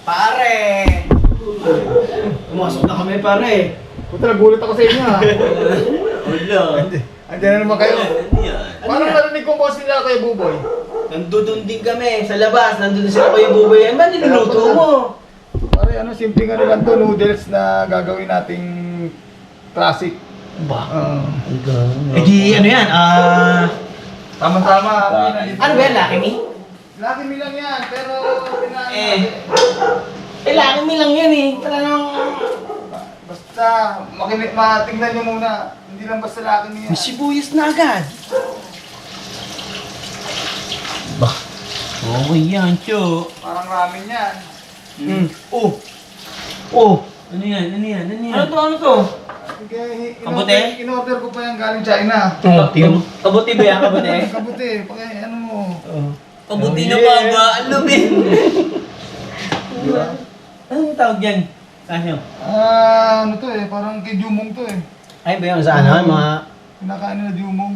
Pare! Pumasok na kami, pare. Puta, nagulat ako sa inyo ha. Wala. Andiyan na naman kayo. Parang narinig ko po sila kay Buboy. Nandun din kami sa labas. Nandun sila Kuya Buboy. Ano ba niluluto mo? Pare, simpleng ano lang to, noodles na gagawin nating classic. Ba? Uh, Eh di ano yan? Tama-tama. Ano ba yan? Lucky Me? Lucky Me lang yan, pero pinaan Lucky Me lang yan eh. Wala namang... Basta, matingnan nyo muna. Hindi lang basta Lucky Me yan. May sibuyas na agad. Ba? Okay yan, Cho. Parang ramen yan. Oh! Ano yan? Ano to? Kabote? In-order ko pa yan galing China. Kabuti ba yan, kabuti? Kabote, ano mo. Kabuti na pa ba? Ang lubin! Anong tawag dyan? Kasyo? Ano to parang kay Jumong to Ay ba yun sa ano? Mga... Kinakain na Jumong.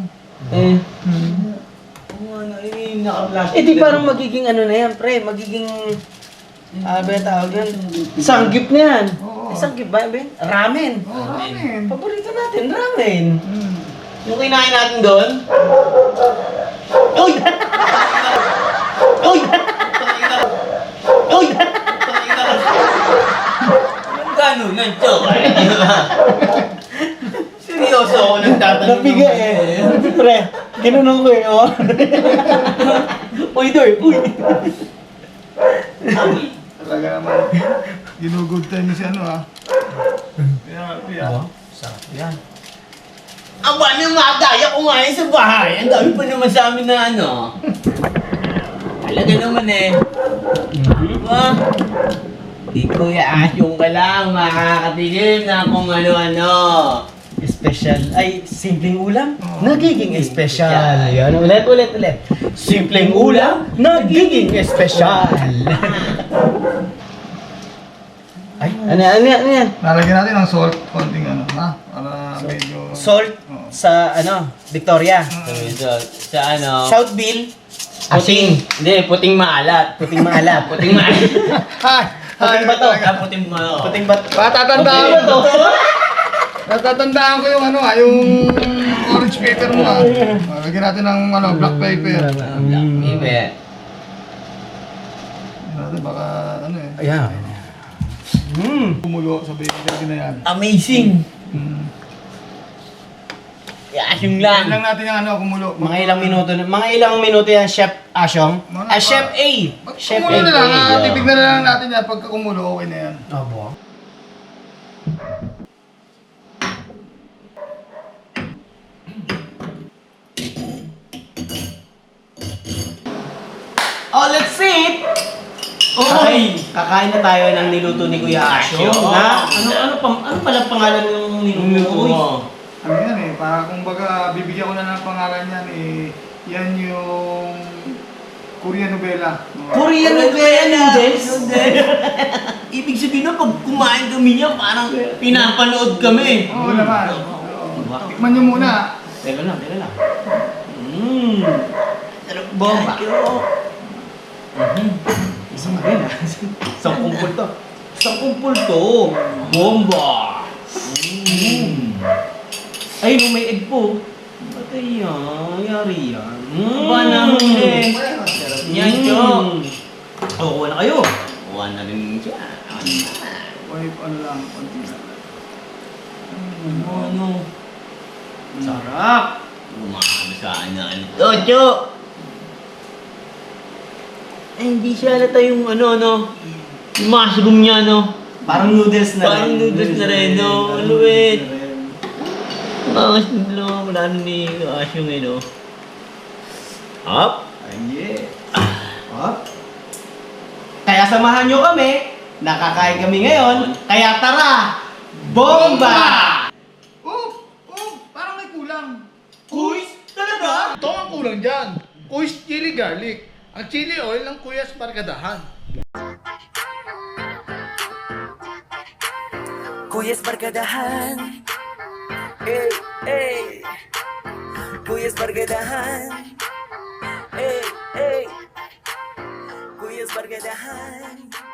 Eh di parang magiging ano na yan, pre. Magiging... ba yung tawag yan? Sanggip na yan. Oo. Sanggip ba yun? Ramen. Ramen. Paborito natin, ramen. Yung kinain natin doon? Uy! Uy! Uy! Anong gano'n? Nancho? Seryoso ako nagtatanong. Nabiga eh. Pre, ginunong ko eh. Oh. Uy, Doy! Uy! Talaga naman. Ginugod tayo ni si ano Kaya. Sarap yan. Aba, nang madaya ko nga sa bahay. Ang dami pa naman sa amin na ano. Talaga naman eh. Diba? Di Kuya Asyong ka lang makakatigil na kung ano-ano. Special. Ay, simpleng ulam? Nagiging special. Yan, ulit. Simpleng ulam? Nagiging special. Ay, ano yan? Lalagyan natin ng salt, konting para medyo... Salt sa Victoria. Sa ano? Southville. Asin. Hindi, puting maalat. Puting maalat. Puting maalat. Puting bato. Puting maalat. Puting bato. Patatandaan ko to. Natatandaan ko yung yung orange paper mo Lagyan natin ng black paper. Ibe. Natin baka Ayan. Kumulo sa baby na yan. Amazing. Asyong lang. Lang natin yung kumulo. Mga ilang minuto yan, Chef Asyong. Chef A. Chef Kumulo na lang, yeah. titignan na lang natin yan. Pagka kumulo, okay na yan. Abo. Oh, let's see! Kakain na tayo ng niluto ni Kuya Asyo. Ano pala pangalan ng niluto mo? Ano yan para kumbaga bibigyan ko na ng pangalan yan yan yung Korean novela. Korean novela noodles? Ibig sabihin na pag kumain kami niya, parang pinapanood kami. Oo naman. Tikman nyo muna. Teka lang. Bomba. Isang rin Isang kumpul to. Bomba. Ay, may egg po. Patay yan. Yari yan. Ba na huli? Yan, Chok. Kuha na kayo. Kuha na rin siya. Lang, konti lang. Ano? Sarap. Umahama sa ano. Tocho! Hindi siya halata yung yung mushroom niya, Parang noodles na rin. Parang noodles na rin, Luwit. Angas nila, wala na ni Asyong Up! Up. Kaya samahan nyo kami. Nakakain kami ngayon. Kaya tara! Bomba! Parang may kulang. Kuis? Talaga? Ito ang kulang dyan. Kuis chili garlic. Ang chili oil ng Kuyas Barkadahan. Kuyas Barkadahan. Kuyas Barkadahan. Kuyas Barkadahan.